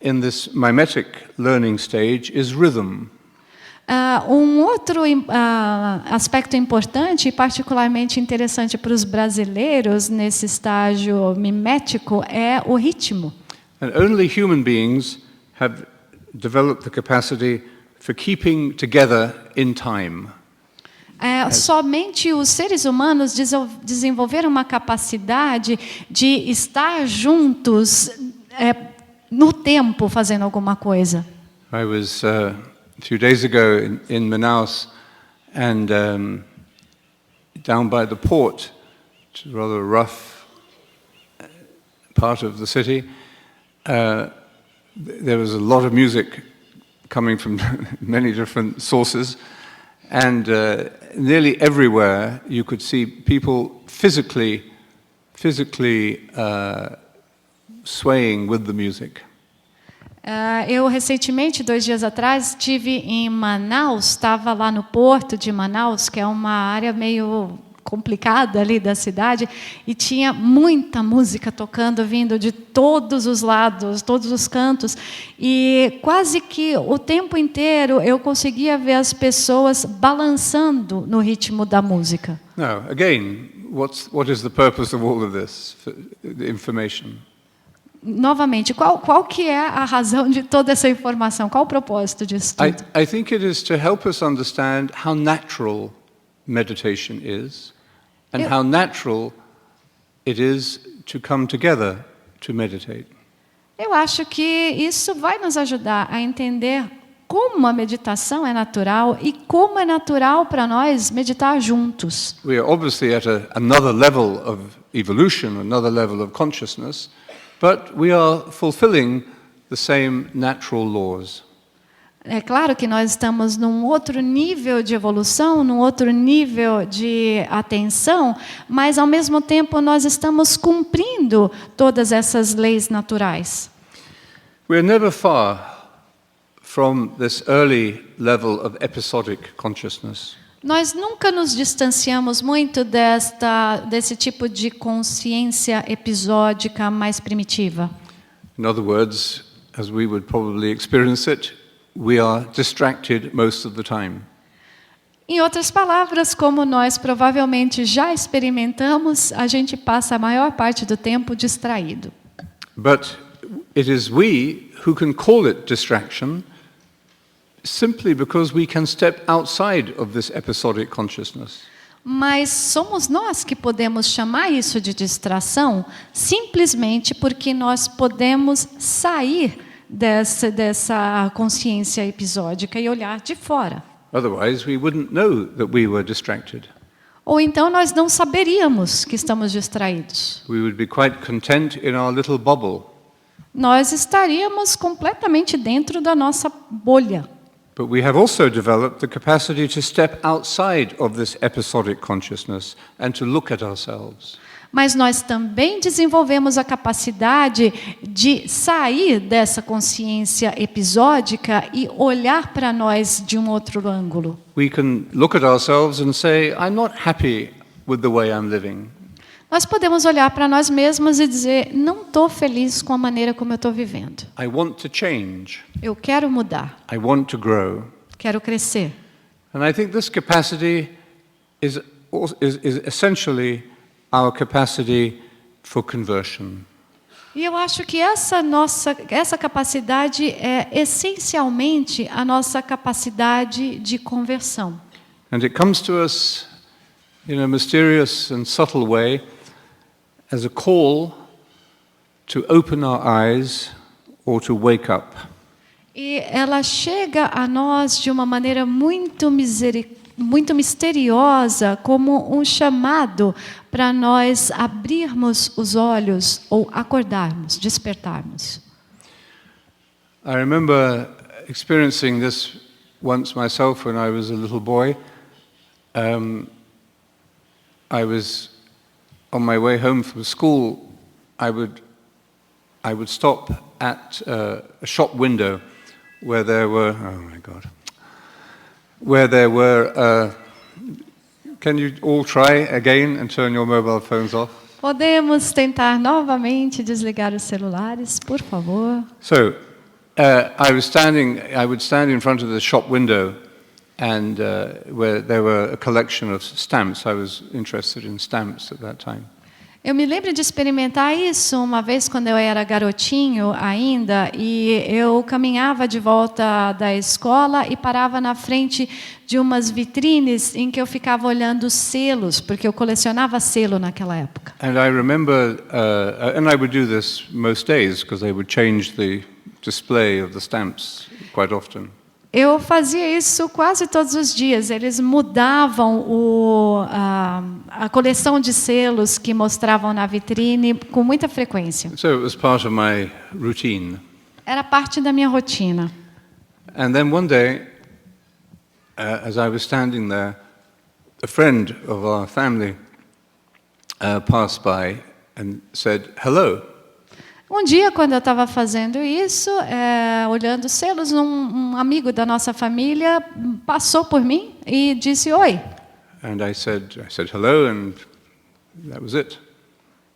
in this mimetic learning stage is rhythm. Outro aspecto importante e particularmente interessante para os brasileiros nesse estágio mimético é o ritmo. And only human beings have developed the capacity for keeping together in time. Somente os seres humanos desenvolveram uma capacidade de estar juntos no tempo fazendo alguma coisa. I was a few days ago in Manaus, and down by the port, which is a rather rough part of the city, there was a lot of music coming from many different sources, and nearly everywhere you could see people physically swaying with the music. Eu recentemente, 2 dias atrás, estive em Manaus, estava lá no porto de Manaus, que é uma área meio complicada ali da cidade, e tinha muita música tocando, vindo de todos os lados, todos os cantos, e quase que o tempo inteiro eu conseguia ver as pessoas balançando no ritmo da música. Now, again, what is the purpose of all of this information? Novamente, qual que é a razão de toda essa informação? Qual o propósito disso tudo? I think it is to help us understand how natural meditation is and how natural it is to come together to meditate. Eu acho que isso vai nos ajudar a entender como a meditação é natural e como é natural para nós meditar juntos. We are obviously at another level of evolution, another level of consciousness, but we are fulfilling the same natural laws. É claro que nós estamos num outro nível de evolução, num outro nível de atenção, mas ao mesmo tempo nós estamos cumprindo todas essas leis naturais. We're never far from this early level of episodic consciousness. Nós nunca nos distanciamos muito desse tipo de consciência episódica mais primitiva. In other words, as we would probably experience it, we are distracted most of the time. Em outras palavras, como nós provavelmente já experimentamos, a gente passa a maior parte do tempo distraído. But it is we who can call it distraction simply because we can step outside of this episodic consciousness. Mas somos nós que podemos chamar isso de distração simplesmente porque nós podemos sair dessa consciência episódica e olhar de fora. Otherwise, we wouldn't know that we were distracted. Ou então nós não saberíamos que estamos distraídos. We would be quite content in our little bubble. Nós estaríamos completamente dentro da nossa bolha. But we have also developed the capacity to step outside of this episodic consciousness and to look at ourselves. Mas nós também desenvolvemos a capacidade de sair dessa consciência episódica e olhar para nós de um outro ângulo. We can look at ourselves and say, I'm not happy with the way I'm living. Nós podemos olhar para nós mesmos e dizer, não estou feliz com a maneira como eu estou vivendo. I want to change. Eu quero mudar, I want to grow. quero crescer. And I think this capacity is essentially our capacity for conversion. E eu acho que essa capacidade é essencialmente a nossa capacidade de conversão. And it comes to us in a mysterious and subtle way as a call to open our eyes or to wake up. E ela chega a nós de uma maneira muito misteriosa, como um chamado para nós abrirmos os olhos ou acordarmos, despertarmos. I remember experiencing this once myself when I was a little boy. I was on my way home from school. I would stop at a shop window where there were, oh my God, where there were, can you all try again and turn your mobile phones off? Podemos tentar novamente desligar os celulares, por favor. So, I would stand in front of the shop window and where there were a collection of stamps. I was interested in stamps at that time. Eu me lembro de experimentar isso uma vez quando eu era garotinho ainda, e eu caminhava de volta da escola e parava na frente de umas vitrines em que eu ficava olhando selos, porque eu colecionava selo naquela época. And I remember, and I would do this most days because they would change the display of the stamps quite often. Eu fazia isso quase todos os dias. Eles mudavam a coleção de selos que mostravam na vitrine com muita frequência. So it was part of my routine. Era parte da minha rotina. And then one day, as I was standing there, a friend of our family passed by and said, "Hello." Um dia, quando eu estava fazendo isso, olhando os selos, um amigo da nossa família passou por mim e disse oi. And I said hello, and that was it.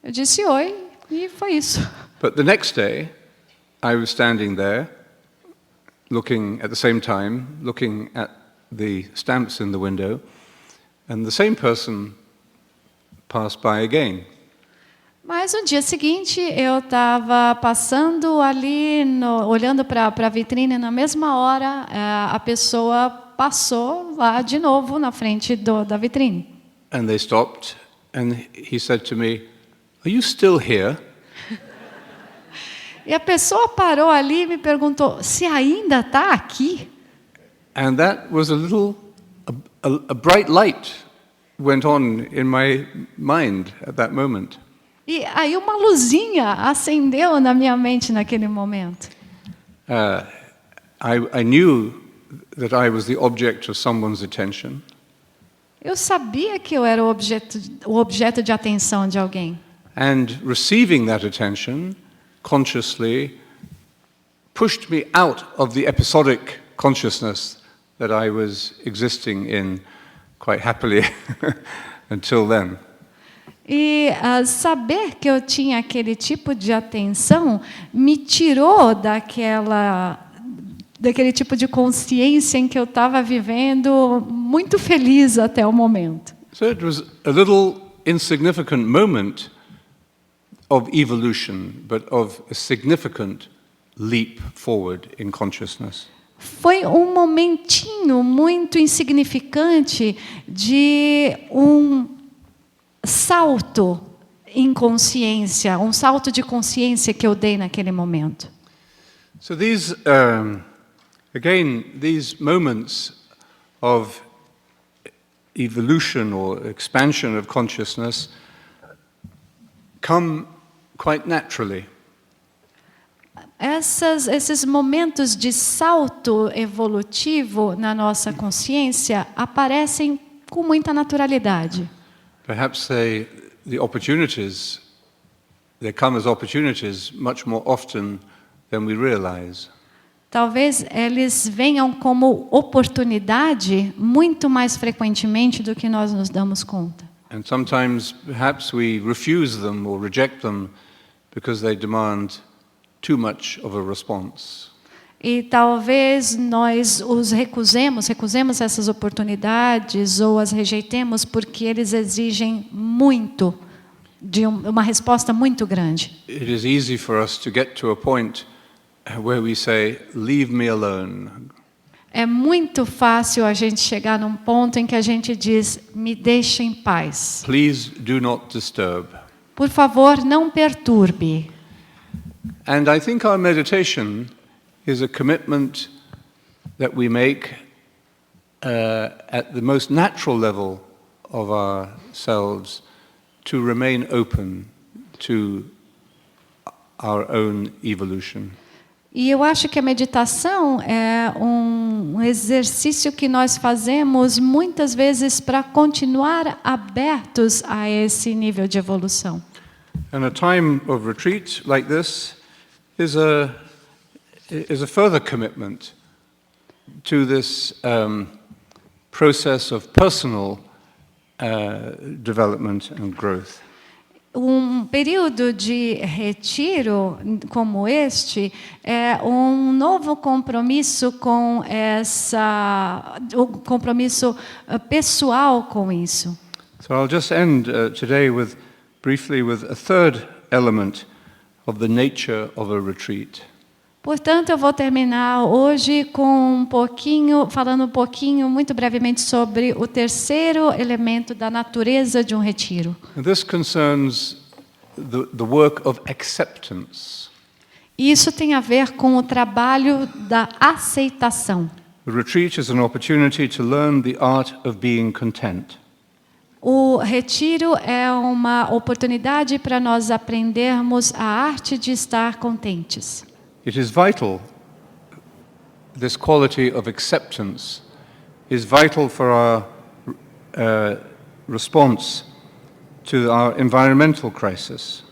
Eu disse oi e foi isso. But the next day, I was standing there, looking at the same time, looking at the stamps in the window, and the same person passed by again. Mas no dia seguinte, eu estava passando ali, olhando para a vitrine, na mesma hora, a pessoa passou lá de novo na frente da vitrine. And they stopped, and he said to me, "Are you still here?" E a pessoa parou ali e me perguntou, se ainda está aqui? And that was a bright light went on in my mind at that moment. E aí uma luzinha acendeu na minha mente naquele momento. I knew that I was the object of someone's attention. Eu sabia que eu era o objeto de atenção de alguém. And receiving that attention consciously pushed me out of the episodic consciousness that I was existing in quite happily until then. E saber que eu tinha aquele tipo de atenção me tirou daquele tipo de consciência em que eu estava vivendo muito feliz até o momento. So it was a little insignificant moment of evolution, but of a significant leap forward in consciousness. Foi um momentinho muito insignificante de salto em consciência, um salto de consciência que eu dei naquele momento. So these moments of evolution or expansion of consciousness come quite naturally. Esses momentos de salto evolutivo na nossa consciência aparecem com muita naturalidade. Perhaps they come as opportunities much more often than we realize. Talvez eles venham como oportunidade muito mais frequentemente do que nós nos damos conta. And sometimes perhaps we refuse them or reject them because they demand too much of a response. E talvez nós os recusemos essas oportunidades ou as rejeitemos porque eles exigem muito, de uma resposta muito grande. It is easy for us to get to a point where we say, "Leave me alone." É muito fácil a gente chegar num ponto em que a gente diz, me deixe em paz. Please do not disturb. Por favor, não perturbe. And I think our meditation is a commitment that we make at the most natural level of ourselves to remain open to our own evolution. E eu acho que a meditação é um exercício que nós fazemos muitas vezes para continuar abertos a esse nível de evolução. And a time of retreat like this is a further commitment to this process of personal development and growth. Um período de retiro como este é um novo compromisso com o compromisso pessoal com isso. So I'll just end today briefly with a third element of the nature of a retreat. Portanto, eu vou terminar hoje com falando um pouquinho, muito brevemente, sobre o terceiro elemento da natureza de um retiro. And this concerns the work of acceptance. E isso tem a ver com o trabalho da aceitação. The retreat is an opportunity to learn the art of being content. O retiro é uma oportunidade para nós aprendermos a arte de estar contentes. It is vital, this quality of acceptance is vital for our response to our environmental crisis.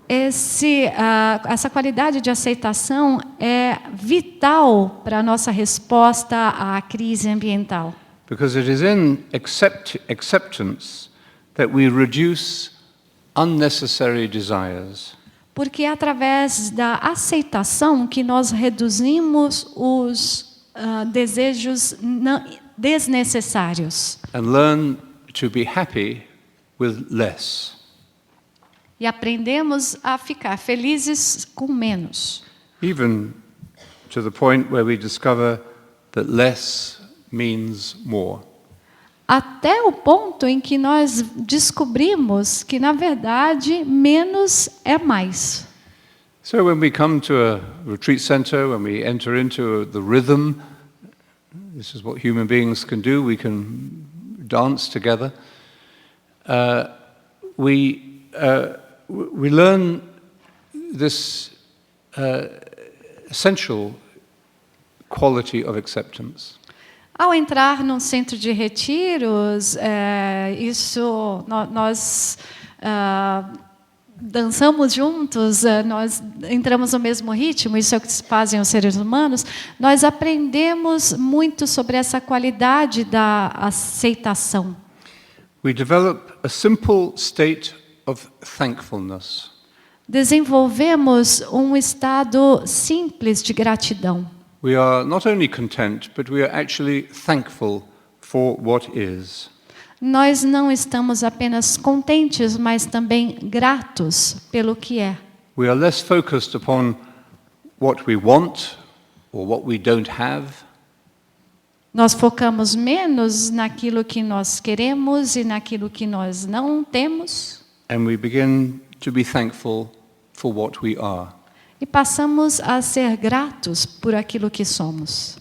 Essa qualidade de aceitação é vital para a nossa resposta à crise ambiental. Because it is in acceptance that we reduce unnecessary desires. Porque é através da aceitação que nós reduzimos os desejos desnecessários. And learn to be happy with less. E aprendemos a ficar felizes com menos. Even to the point where we discover that less means more. Até o ponto em que nós descobrimos que, na verdade, menos é mais. So when we come to a retreat center, when we enter into the rhythm, this is what human beings can do, we can dance together, we learn this essential quality of acceptance. Ao entrar num centro de retiros, nós dançamos juntos, nós entramos no mesmo ritmo, isso é o que fazem os seres humanos. Nós aprendemos muito sobre essa qualidade da aceitação. We develop a simple state of thankfulness. Desenvolvemos um estado simples de gratidão. We are not only content, but we are actually thankful for what is. Nós não estamos apenas contentes, mas também gratos pelo que é. We are less focused upon what we want or what we don't have. Nós focamos menos naquilo que nós queremos e naquilo que nós não temos. And we begin to be thankful for what we are. E passamos a ser gratos por aquilo que somos.